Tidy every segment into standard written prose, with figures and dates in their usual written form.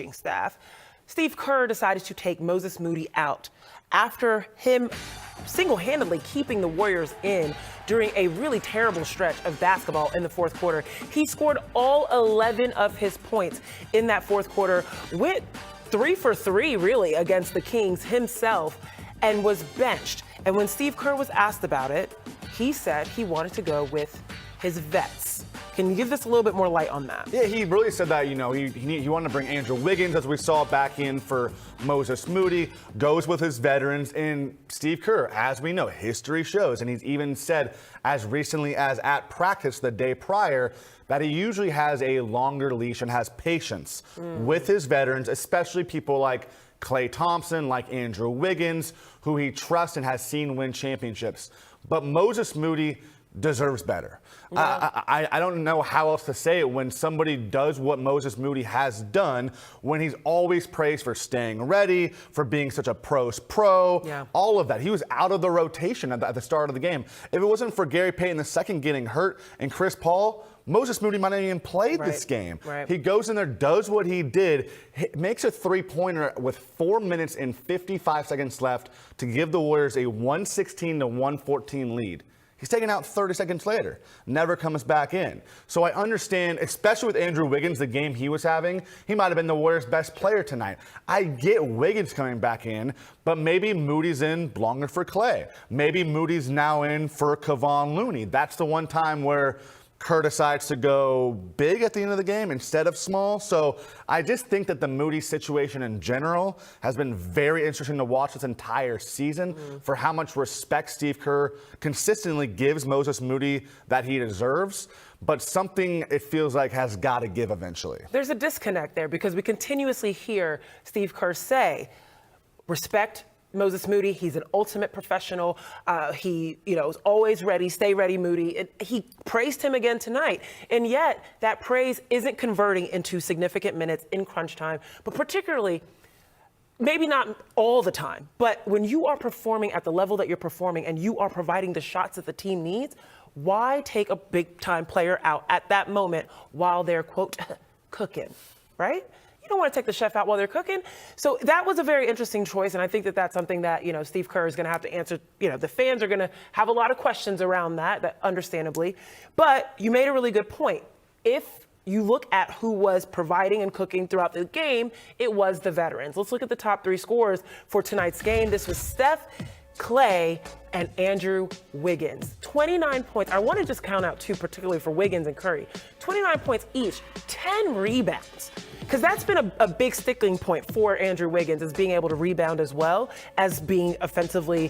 staff, Steve Kerr decided to take Moses Moody out after him single-handedly keeping the Warriors in during a really terrible stretch of basketball in the fourth quarter. He scored all 11 of his points in that fourth quarter, went 3 for 3 really against the Kings himself, and was benched. And when Steve Kerr was asked about it, he said he wanted to go with his vets. Can you give this a little bit more light on that? Yeah, he really said that, he wanted to bring Andrew Wiggins, as we saw, back in for Moses Moody, goes with his veterans, and Steve Kerr, as we know, history shows, and he's even said as recently as at practice the day prior that he usually has a longer leash and has patience with his veterans, especially people like Klay Thompson, like Andrew Wiggins, who he trusts and has seen win championships. But Moses Moody deserves better. Yeah. I don't know how else to say it when somebody does what Moses Moody has done, when he's always praised for staying ready, for being such a pro, all of that. He was out of the rotation at the start of the game. If it wasn't for Gary Payton II getting hurt and Chris Paul, Moses Moody might not even played this game. He goes in there, does what he did, makes a three-pointer with 4 minutes and 55 seconds left to give the Warriors a 116-114 lead. He's taken out 30 seconds later, never comes back in. So I understand, especially with Andrew Wiggins, the game he was having, he might have been the Warriors' best player tonight. I get Wiggins coming back in, but maybe Moody's in longer for Klay. Maybe Moody's now in for Kevon Looney. That's the one time where Kerr decides to go big at the end of the game instead of small. So I just think that the Moody situation in general has been very interesting to watch this entire season for how much respect Steve Kerr consistently gives Moses Moody that he deserves. But something, it feels like, has got to give eventually. There's a disconnect there because we continuously hear Steve Kerr say, respect Moses Moody, he's an ultimate professional. He, is always ready. Stay ready, Moody. He praised him again tonight. And yet that praise isn't converting into significant minutes in crunch time, but particularly, maybe not all the time, but when you are performing at the level that you're performing and you are providing the shots that the team needs, why take a big time player out at that moment while they're, quote, cooking, right? You don't want to take the chef out while they're cooking. So that was a very interesting choice. And I think that that's something that, Steve Kerr is going to have to answer. The fans are going to have a lot of questions around that understandably. But you made a really good point. If you look at who was providing and cooking throughout the game, it was the veterans. Let's look at the top 3 scorers for tonight's game. This was Steph, Klay, and Andrew Wiggins. 29 points. I want to just count out 2, particularly for Wiggins and Curry. 29 points each, 10 rebounds. Because that's been a big sticking point for Andrew Wiggins, is being able to rebound as well as being offensively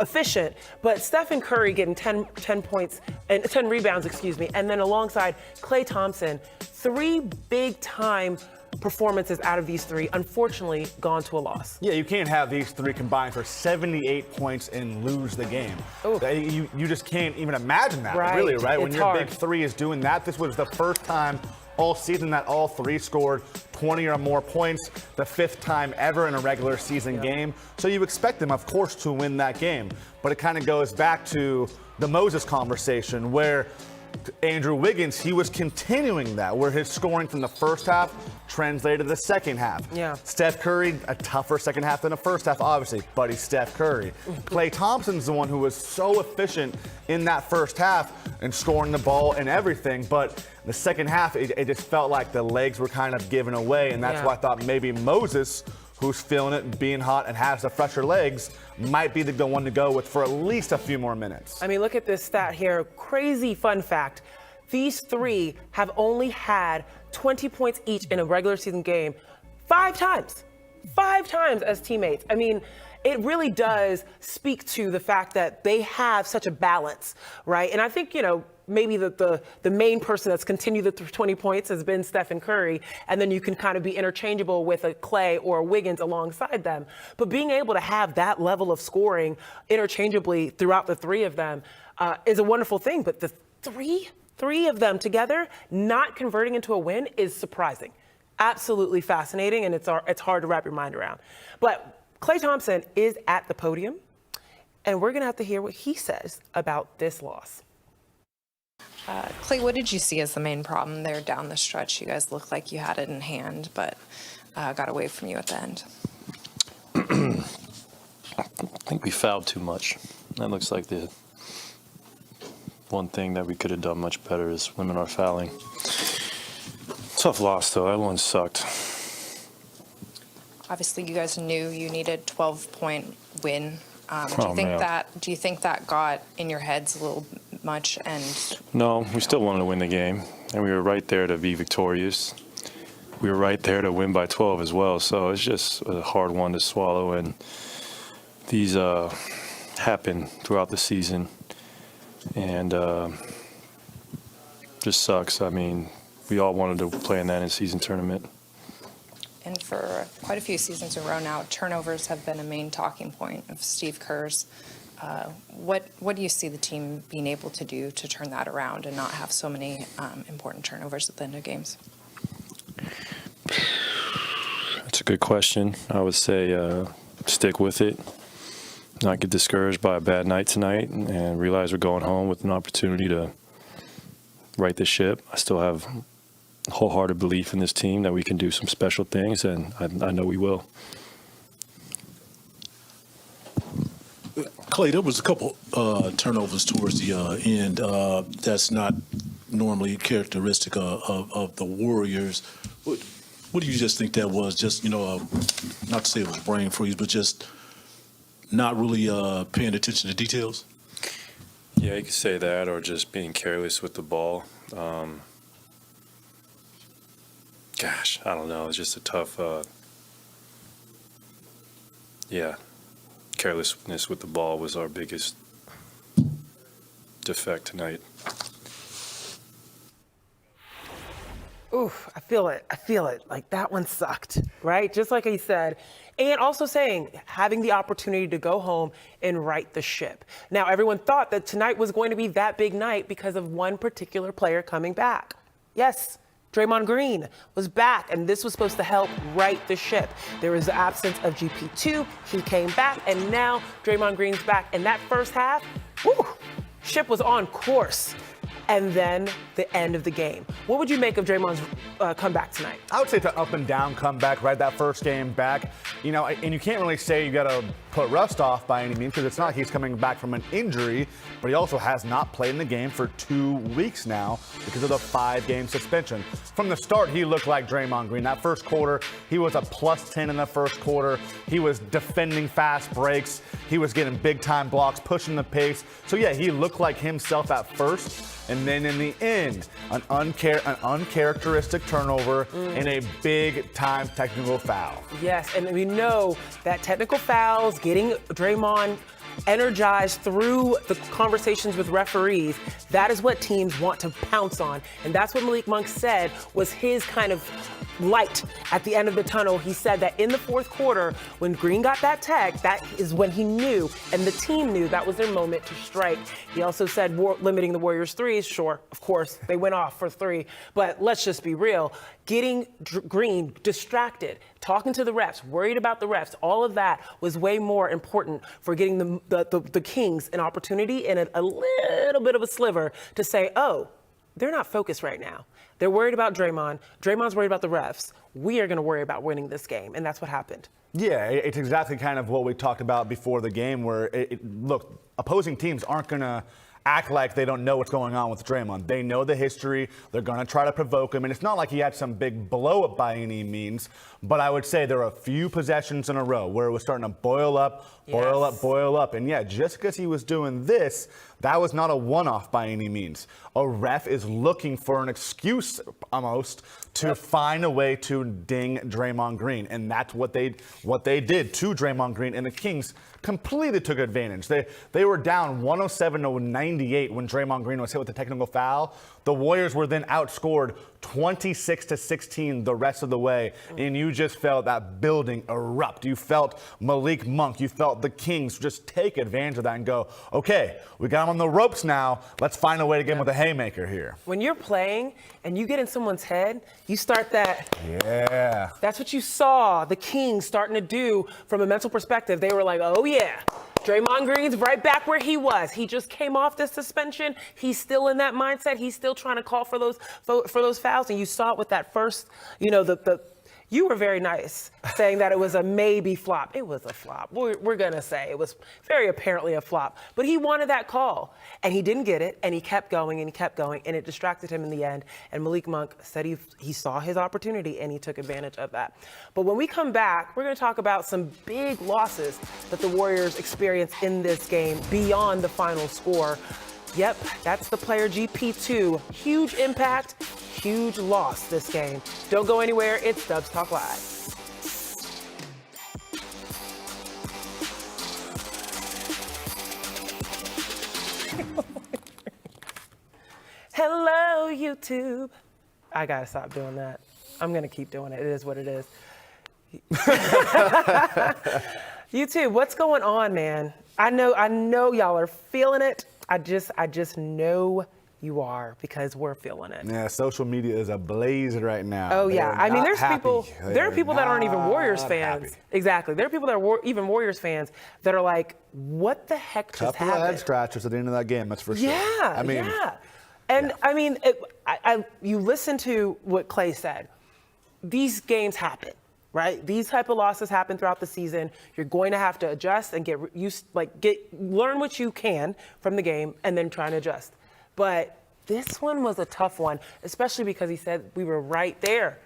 efficient. But Steph and Curry getting 10 points and 10 rebounds, and then alongside Klay Thompson, 3 big-time performances out of these 3, unfortunately, gone to a loss. Yeah, you can't have these 3 combined for 78 points and lose the game. You just can't even imagine that, really, right? When your big 3 is doing that, this was the first time all season that all 3 scored 20 or more points, the 5th time ever in a regular season game. So you expect them, of course, to win that game. But it kind of goes back to the Moses conversation where Andrew Wiggins, he was continuing that, where his scoring from the first half translated to the second half. Steph Curry, a tougher second half than the first half, obviously, but he's Steph Curry. Klay Thompson's the one who was so efficient in that first half and scoring the ball and everything, but the second half, it just felt like the legs were kind of given away, and that's why I thought maybe Moses, who's feeling it and being hot and has the fresher legs, might be the one to go with for at least a few more minutes. I mean, look at this stat here. Crazy fun fact. These 3 have only had 20 points each in a regular season game 5 times. 5 times as teammates. I mean, it really does speak to the fact that they have such a balance, right? And I think, maybe the main person that's continued the 20 points has been Stephen Curry, and then you can kind of be interchangeable with a Klay or a Wiggins alongside them. But being able to have that level of scoring interchangeably throughout the 3 of them is a wonderful thing. But the three of them together not converting into a win is surprising. Absolutely fascinating, and it's hard to wrap your mind around. But Klay Thompson is at the podium, and we're going to have to hear what he says about this loss. Klay, what did you see as the main problem there down the stretch? You guys looked like you had it in hand, but got away from you at the end. I think we fouled too much. That looks like the one thing that we could have done much better is limit our fouling. Tough loss, though. That one sucked. Obviously, you guys knew you needed 12-point win. Do you think that got in your heads a little much? And no, we still wanted to win the game, and we were right there to be victorious. We were right there to win by 12 as well. So it's just a hard one to swallow, and these happen throughout the season, and just sucks. I mean, we all wanted to play in that in-season tournament. And for quite a few seasons in a row now, turnovers have been a main talking point of Steve Kerr's. What do you see the team being able to do to turn that around and not have so many important turnovers at the end of games? That's a good question. I would say stick with it, not get discouraged by a bad night tonight, and realize we're going home with an opportunity to right the ship. I still have wholehearted belief in this team that we can do some special things, and I know we will. Klay, there was a couple turnovers towards the end. That's not normally characteristic of the Warriors. What do you just think that was? Just, not to say it was brain freeze, but just not really paying attention to details? Yeah, you could say that, or just being careless with the ball. Gosh, I don't know. It's just a tough, carelessness with the ball was our biggest defect tonight. Oof, I feel it. Like, that one sucked, right? Just like he said. And also saying, having the opportunity to go home and right the ship. Now, everyone thought that tonight was going to be that big night because of one particular player coming back. Yes, Draymond Green was back, and this was supposed to help right the ship. There was the absence of GP2. He came back, and now Draymond Green's back. And that first half, ship was on course. And then the end of the game. What would you make of Draymond's comeback tonight? I would say it's an up and down comeback, right? That first game back, and you can't really say you got to put rust off by any means, because it's not like he's coming back from an injury, but he also has not played in the game for 2 weeks now because of the 5-game suspension. From the start, he looked like Draymond Green. That first quarter, he was a +10 in the first quarter. He was defending fast breaks. He was getting big-time blocks, pushing the pace. So, yeah, he looked like himself at first. And then in the end, an uncharacteristic turnover and a big-time technical foul. Yes, and we know that technical fouls, getting Draymond energized through the conversations with referees, that is what teams want to pounce on. And that's what Malik Monk said was his kind of light at the end of the tunnel. He said that in the fourth quarter, when Green got that tag, that is when he knew, and the team knew that was their moment to strike. He also said limiting the Warriors' threes. Sure, of course, they went off for 3, but let's just be real. Getting Green distracted, talking to the refs, worried about the refs, all of that was way more important for getting the Kings an opportunity and a little bit of a sliver to say, oh, they're not focused right now. They're worried about Draymond. Draymond's worried about the refs. We are going to worry about winning this game, and that's what happened. Yeah, it's exactly kind of what we talked about before the game where, look, opposing teams aren't going to act like they don't know what's going on with Draymond. They know the history. They're going to try to provoke him. And it's not like he had some big blow up by any means, but I would say there are a few possessions in a row where it was starting to boil up. And yeah, just because he was doing this, that was not a one-off by any means. A ref is looking for an excuse almost to find a way to ding Draymond Green. And that's what they did to Draymond Green. And the Kings completely took advantage. They were down 107-98 when Draymond Green was hit with a technical foul. The Warriors were then outscored 26-16 the rest of the way, and you just felt that building erupt. You felt Malik Monk. You felt the Kings just take advantage of that and go, okay, we got him on the ropes now. Let's find a way to get him with a haymaker here. When you're playing and you get in someone's head, you start that. Yeah. That's what you saw the Kings starting to do from a mental perspective. They were like, oh, yeah. Draymond Green's right back where he was. He just came off the suspension. He's still in that mindset. He's still trying to call for those fouls. And you saw it with that first, you were very nice saying that it was a maybe flop. It was a flop. We're going to say it was very apparently a flop. But he wanted that call, and he didn't get it, and he kept going, and it distracted him in the end. And Malik Monk said he saw his opportunity, and he took advantage of that. But when we come back, we're going to talk about some big losses that the Warriors experienced in this game beyond the final score. Yep, that's the player GP2. Huge impact, huge loss this game. Don't go anywhere. It's Dubs Talk Live. Hello, YouTube. I gotta stop doing that. I'm gonna keep doing it. It is what it is. YouTube, what's going on, man? I know y'all are feeling it. I just know you are, because we're feeling it. Yeah, social media is ablaze right now. Oh yeah, I mean, there are people that aren't even Warriors fans. Happy. Exactly, there are people that are even Warriors fans that are like, "What the heck just Couple happened?" of head scratchers at the end of that game, that's for sure. Yeah, I mean, you listen to what Klay said. These games happen, right? These type of losses happen throughout the season. You're going to have to adjust and learn what you can from the game, and then try to adjust. But this one was a tough one, especially because he said we were right there.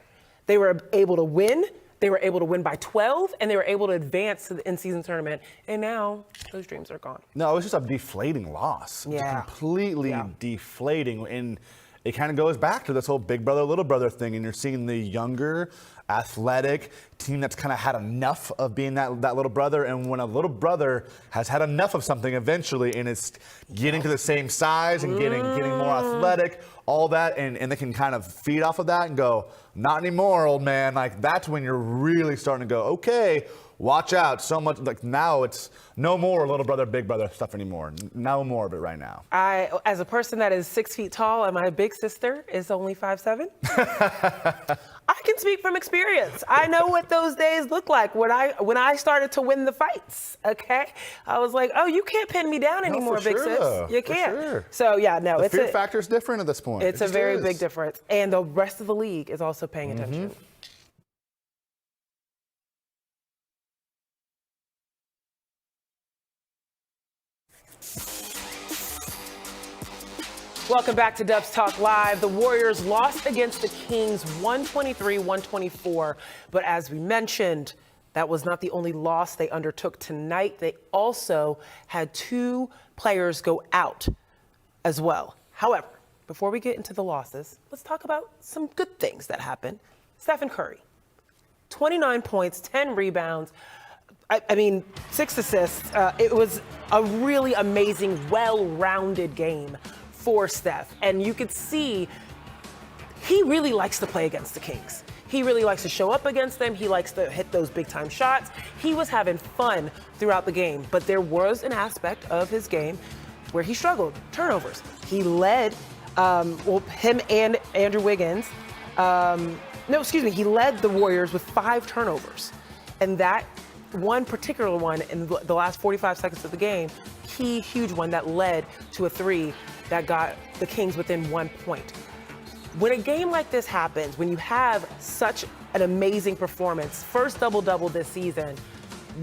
They were able to win. They were able to win by 12, and they were able to advance to the in-season tournament. And now those dreams are gone. No, it was just a deflating loss. Yeah. Completely deflating. And it kind of goes back to this whole big brother, little brother thing. And you're seeing the younger, athletic team that's kind of had enough of being that little brother. And when a little brother has had enough of something eventually, and it's getting to the same size and getting more athletic, all that, and they can kind of feed off of that and go, not anymore, old man. Like, that's when you're really starting to go, okay, watch out. So much, like, now it's no more little brother, big brother stuff anymore. No more of it right now. As a person that is 6 feet tall and my big sister is only 5'7", I can speak from experience. I know what those days look like when I started to win the fights. Okay, I was like, oh, you can't pin me down anymore, big sis. You can't. Sure. So yeah, no, The fear factor is different at this point. It's a very big difference, and the rest of the league is also paying attention. Welcome back to Dubs Talk Live. The Warriors lost against the Kings 123-124. But as we mentioned, that was not the only loss they undertook tonight. They also had 2 players go out as well. However, before we get into the losses, let's talk about some good things that happened. Stephen Curry, 29 points, 10 rebounds. I mean, 6 assists. It was a really amazing, well-rounded game for Steph. And you could see he really likes to play against the Kings. He really likes to show up against them. He likes to hit those big-time shots. He was having fun throughout the game. But there was an aspect of his game where he struggled. Turnovers. He led, him and Andrew Wiggins. He led the Warriors with 5 turnovers. And that one particular one in the last 45 seconds of the game, huge one that led to a 3 that got the Kings within 1 point. When a game like this happens, when you have such an amazing performance, first double-double this season,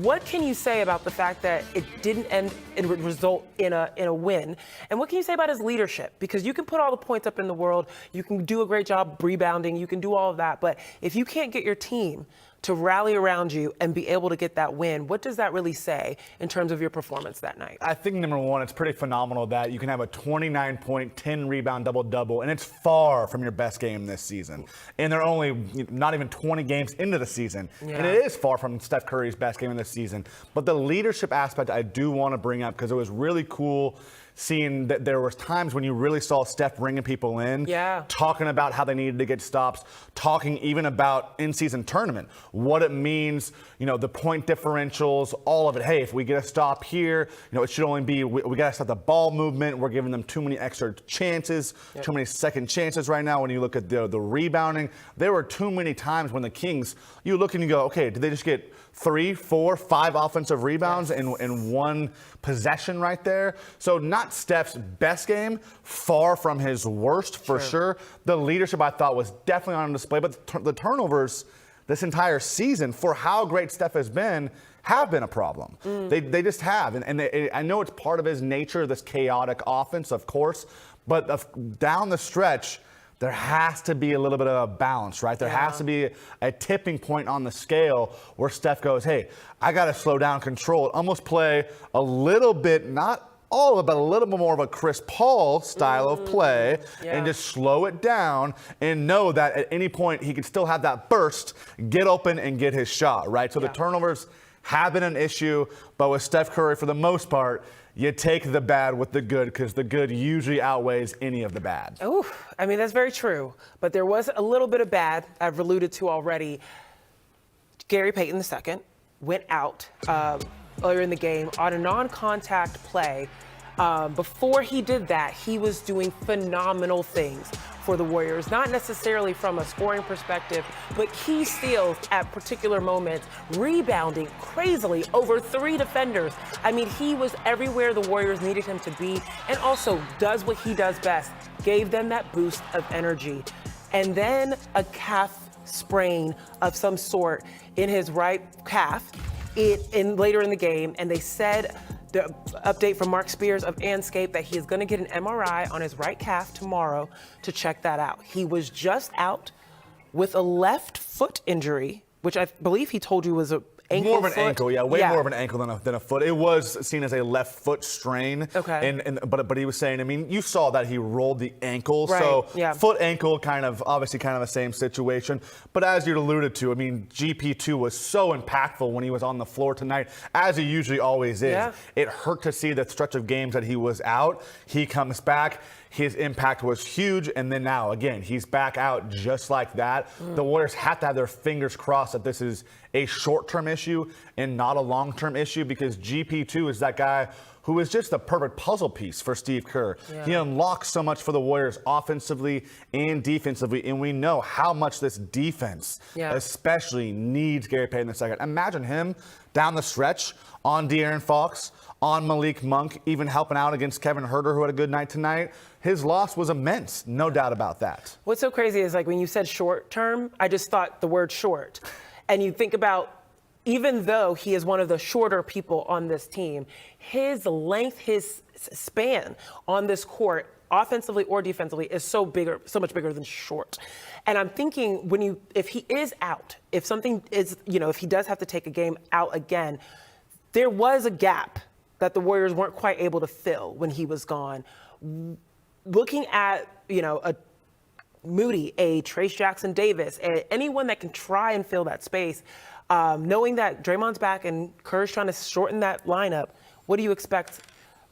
what can you say about the fact that it didn't end and result in a win? And what can you say about his leadership? Because you can put all the points up in the world, you can do a great job rebounding, you can do all of that, but if you can't get your team to rally around you and be able to get that win, what does that really say in terms of your performance that night? I think, number one, it's pretty phenomenal that you can have a 29-point, 10-rebound double-double, and it's far from your best game this season. And they're only not even 20 games into the season. Yeah. And it is far from Steph Curry's best game in this season. But the leadership aspect I do want to bring up, because it was really cool seeing that there was times when you really saw Steph bringing people in, talking about how they needed to get stops, talking even about in-season tournament, what it means, the point differentials, all of it. Hey, if we get a stop here, it should only be, we got to stop the ball movement. We're giving them too many extra chances, too many second chances right now. When you look at the rebounding, there were too many times when the Kings, you look and you go, okay, did they just get 3, 4, 5 offensive rebounds in one possession right there? So not Steph's best game, far from his worst for sure. The leadership I thought was definitely on display, but the turnovers this entire season, for how great Steph has been, have been a problem. They just have. And I know it's part of his nature, this chaotic offense, of course, but down the stretch, there has to be a little bit of a balance, right? There has to be a tipping point on the scale where Steph goes, hey, I got to slow down, control it, almost play a little bit, not all of it, but a little bit more of a Chris Paul style of play and just slow it down and know that at any point he can still have that burst, get open and get his shot, right? So the turnovers have been an issue, but with Steph Curry, for the most part, you take the bad with the good because the good usually outweighs any of the bad. Oh, I mean, that's very true. But there was a little bit of bad I've alluded to already. Gary Payton II went out earlier in the game on a non-contact play. Before he did that, he was doing phenomenal things for the Warriors, not necessarily from a scoring perspective, but key steals at particular moments, rebounding crazily over 3 defenders. I mean, he was everywhere the Warriors needed him to be, and also does what he does best, gave them that boost of energy. And then a calf sprain of some sort in his right calf later in the game, and they said, the update from Mark Spears of Anscape, that he is going to get an MRI on his right calf tomorrow to check that out. He was just out with a left foot injury, which I believe he told you was a ankle. More of an ankle, way more of an ankle than a foot. It was seen as a left foot strain. Okay. But he was saying, I mean, you saw that he rolled the ankle, right. So foot ankle obviously kind of the same situation. But as you alluded to, I mean, GP2 was so impactful when he was on the floor tonight, as he usually always is. Yeah. It hurt to see the stretch of games that he was out. He comes back. His impact was huge, and then now, again, he's back out just like that. The Warriors have to have their fingers crossed that this is a short-term issue and not a long-term issue, because GP2 is that guy who is just the perfect puzzle piece for Steve Kerr. He unlocks so much for the Warriors offensively and defensively, and we know how much this defense especially needs Gary Payton II. Imagine him down the stretch on De'Aaron Fox, on Malik Monk, even helping out against Kevin Huerter, who had a good night tonight. His loss was immense, no doubt about that. What's so crazy is, like, when you said short term, I just thought the word short. And you think about, even though he is one of the shorter people on this team, his length, his span on this court, offensively or defensively, is so much bigger than short. And I'm thinking, if he is out, if something is, if he does have to take a game out again, there was a gap that the Warriors weren't quite able to fill when he was gone. Looking at, a Moody, a Trace Jackson Davis, anyone that can try and fill that space, knowing that Draymond's back and Kerr's trying to shorten that lineup, what do you expect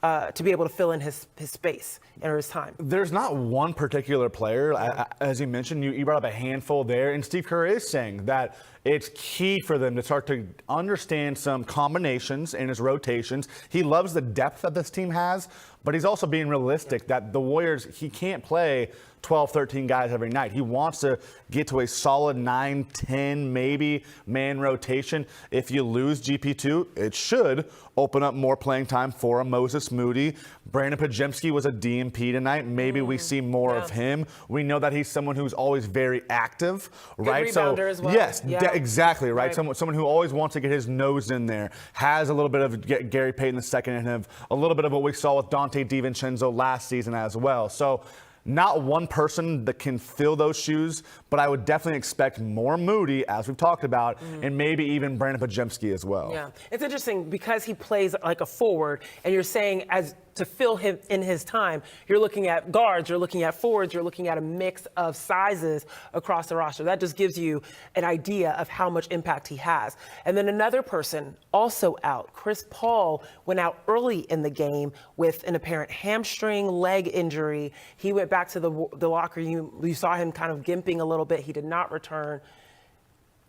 to be able to fill in his space or his time? There's not one particular player. As you mentioned, you brought up a handful there, and Steve Kerr is saying that it's key for them to start to understand some combinations in his rotations. He loves the depth that this team has, but he's also being realistic that the Warriors, he can't play 12, 13 guys every night. He wants to get to a solid 9, 10, maybe man rotation. If you lose GP2, it should open up more playing time for a Moses Moody. Brandon Podziemski was a DMP tonight. Maybe we see more of him. We know that he's someone who's always very active, right? Good rebounder as well. Yes, exactly, right? Someone who always wants to get his nose in there, has a little bit of Gary Payton II in him, a little bit of what we saw with Dante DiVincenzo last season as well. So not one person that can fill those shoes, but I would definitely expect more Moody, as we've talked about, and maybe even Brandon Podziemski as well. Yeah, it's interesting because he plays like a forward, and you're saying as to fill him in his time, you're looking at guards, you're looking at forwards, you're looking at a mix of sizes across the roster. That just gives you an idea of how much impact he has. And then another person also out, Chris Paul, went out early in the game with an apparent hamstring leg injury. He went back to the locker. You saw him kind of gimping a little bit. He did not return.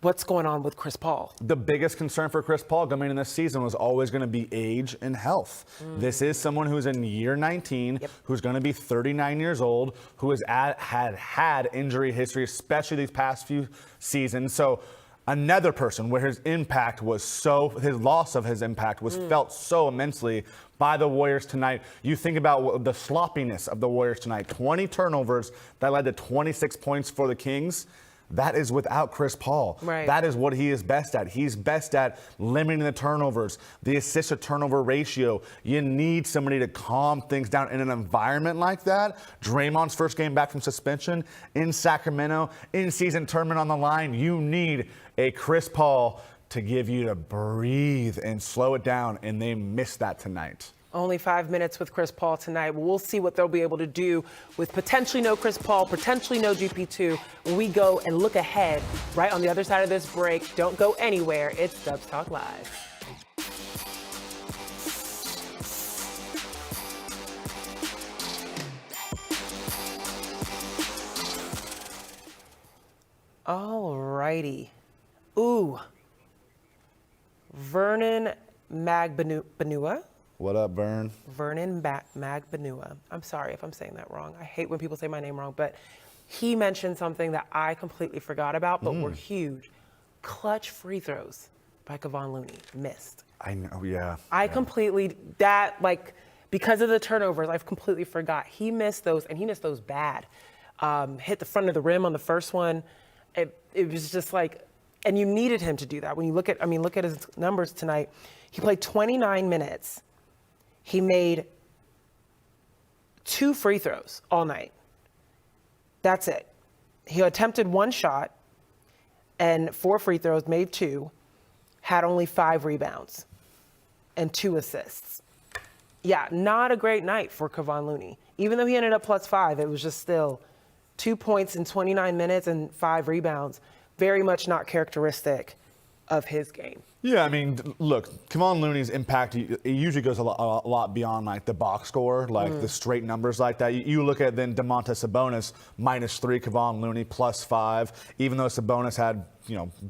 What's going on with Chris Paul? The biggest concern for Chris Paul coming in this season was always going to be age and health. This is someone who's in year 19, who's going to be 39 years old, who has had injury history, especially these past few seasons. So another person where his loss of his impact was felt so immensely by the Warriors tonight. You think about the sloppiness of the Warriors tonight, 20 turnovers that led to 26 points for the Kings. That is without Chris Paul. Right. That is what he is best at. He's best at limiting the turnovers, the assist to turnover ratio. You need somebody to calm things down in an environment like that. Draymond's first game back from suspension in Sacramento, in-season tournament on the line. You need a Chris Paul to give you to breathe and slow it down, and they missed that tonight. Only 5 minutes with Chris Paul tonight. We'll see what they'll be able to do with potentially no Chris Paul, potentially no GP2 when we go and look ahead right on the other side of this break. Don't go anywhere. It's Dubs Talk Live. All righty. Ooh. Vernon Magbanua. What up, Vern? Vernon Magbanua. I'm sorry if I'm saying that wrong. I hate when people say my name wrong, but he mentioned something that I completely forgot about, but were huge. Clutch free throws by Kevon Looney. Missed. I know, yeah. Because of the turnovers, I've completely forgot. He missed those, and he missed those bad. Hit the front of the rim on the first one. It was just like, and you needed him to do that. When you look at his numbers tonight. He played 29 minutes. He made 2 free throws all night. That's it. He attempted 1 shot and 4 free throws, made 2, had only 5 rebounds and 2 assists. Yeah, not a great night for Kevon Looney. Even though he ended up +5, it was just still 2 points in 29 minutes and 5 rebounds. Very much not characteristic of his game. Yeah, I mean, look, Kevon Looney's impact, it usually goes a lot beyond like the box score, like the straight numbers like that. You look at then Domantas Sabonis, -3, Kevon Looney +5, even though Sabonis had,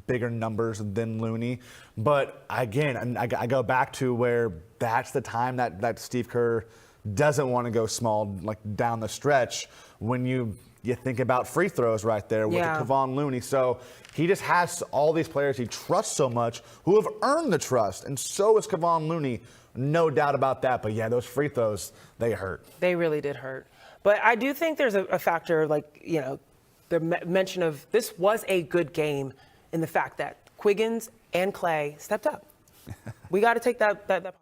bigger numbers than Looney. But again, I go back to where that's the time that Steve Kerr doesn't want to go small, like down the stretch when you think about free throws right there with Kevon Looney. So he just has all these players he trusts so much who have earned the trust. And so is Kevon Looney, no doubt about that. But yeah, those free throws, they hurt. They really did hurt. But I do think there's a factor, the mention of this was a good game in the fact that Wiggins and Klay stepped up. We got to take that.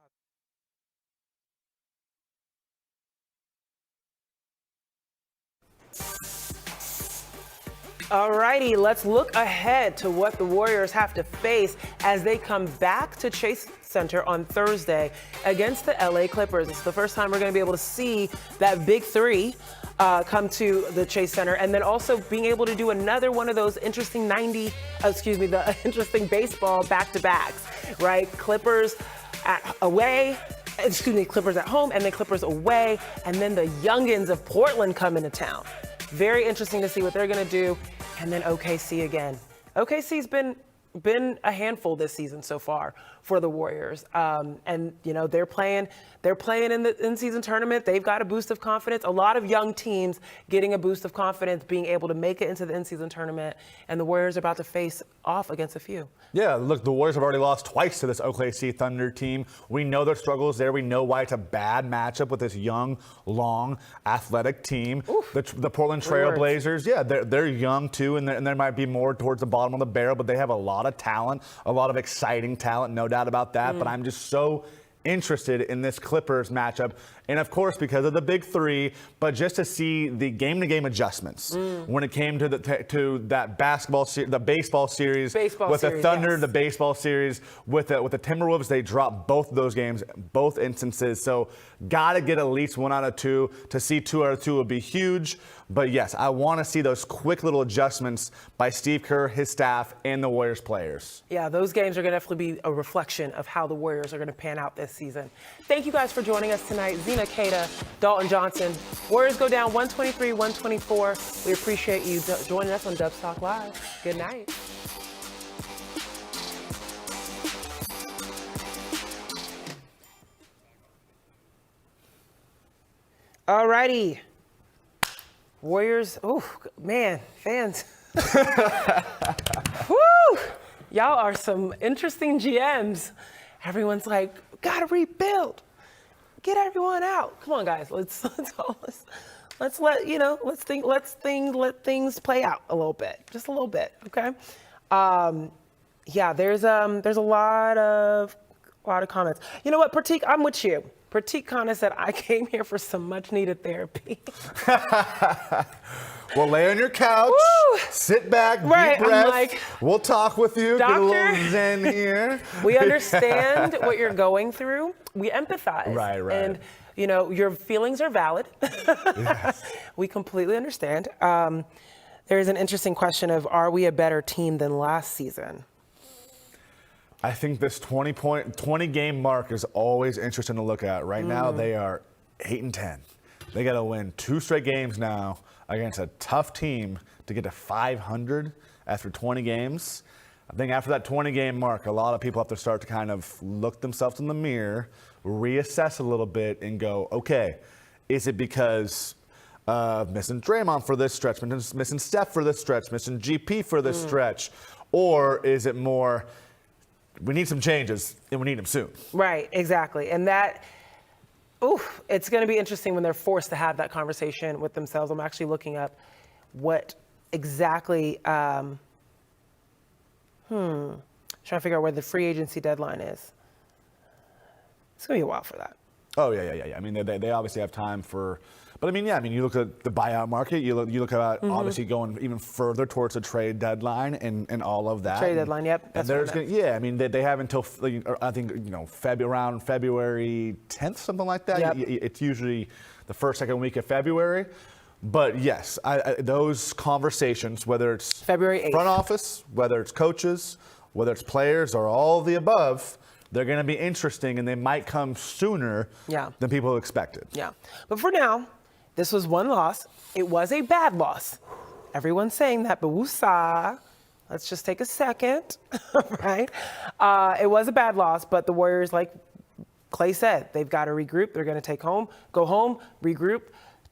All righty, let's look ahead to what the Warriors have to face as they come back to Chase Center on Thursday against the LA Clippers. It's the first time we're going to be able to see that big 3 come to the Chase Center, and then also being able to do another one of those interesting the interesting baseball back-to-backs, right? Clippers at home, and then Clippers away, and then the youngins of Portland come into town. Very interesting to see what they're going to do. And then OKC again. OKC's been a handful this season so far for the Warriors. And they're playing in the in-season tournament. They've got a boost of confidence. A lot of young teams getting a boost of confidence, being able to make it into the in-season tournament. And the Warriors are about to face off against a few. Yeah, look, the Warriors have already lost twice to this OKC Thunder team. We know their struggles there. We know why it's a bad matchup with this young, long, athletic team. The Portland Trail Blazers, yeah, they're young too, and there might be more towards the bottom of the barrel, but they have a lot of talent, a lot of exciting talent, no doubt about that. But I'm just so interested in this Clippers matchup. And of course, because of the big three, but just to see the game-to-game adjustments when it came to that the baseball series with the Thunder, yes. the baseball series with the Timberwolves, they dropped both of those games, both instances. So got to get at least 1 out of 2. To see 2 out of 2 would be huge. But yes, I want to see those quick little adjustments by Steve Kerr, his staff, and the Warriors players. Yeah, those games are going to definitely be a reflection of how the Warriors are going to pan out this season. Thank you guys for joining us tonight. Zena, Keita, Dalton, Johnson. Warriors go down 123-124. We appreciate you joining us on Dubs Talk Live. Good night. All righty. Warriors, oh, man, fans. Woo! Y'all are some interesting GMs. Everyone's like, gotta rebuild. Get everyone out. Come on, guys. Let's let things play out a little bit, just a little bit, okay? Yeah, there's a lot of comments. You know what, Pratik, I'm with you. Pratik Khanna said, I came here for some much-needed therapy. Well, lay on your couch, Woo! sit back, Right, deep I'm breath. like, We'll talk with you, get a Doctor? little zen here. We understand what you're going through. We empathize. Right. And, you know, your feelings are valid. Yes. We We completely understand. There's an interesting question of, are we a better team than last season? I think this 20 game mark is always interesting to look at. Right now, they are 8-10. They got to win 2 straight games now against a tough team to get to 500 after 20 games. I think after that 20 game mark, a lot of people have to start to kind of look themselves in the mirror, reassess a little bit, and go, okay, is it because missing Draymond for this stretch, missing Steph for this stretch, missing GP for this stretch, or is it more, we need some changes, and we need them soon. Right, exactly. And that, it's going to be interesting when they're forced to have that conversation with themselves. I'm actually looking up what exactly, trying to figure out where the free agency deadline is. It's going to be a while for that. Oh, yeah. I mean, they obviously have time for, but I mean, yeah, you look at the buyout market, you look at obviously going even further towards the trade deadline and all of that. Trade deadline, yep. And there's they have until, I think, around February 10th, something like that. Yep. It's usually the first, second week of February. But yes, those conversations, whether it's February 8th. front office, whether it's coaches, whether it's players, or all of the above, they're going to be interesting, and they might come sooner than people expected. Yeah. But for now, this was one loss. It was a bad loss. Everyone's saying that, but woosah. Let's just take a second, right? It was a bad loss, but the Warriors, like Klay said, they've got to regroup. They're going to go home, regroup,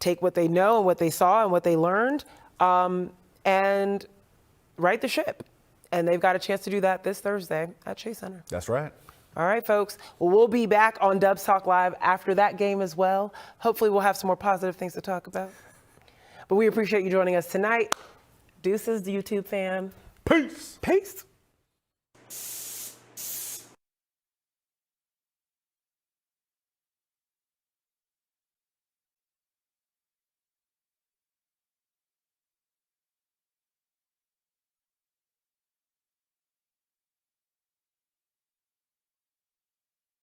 take what they know and what they saw and what they learned, and right the ship. And they've got a chance to do that this Thursday at Chase Center. That's right. All right, folks. Well, we'll be back on Dubs Talk Live after that game as well. Hopefully, we'll have some more positive things to talk about. But we appreciate you joining us tonight. Deuces, YouTube fam. Peace. Peace.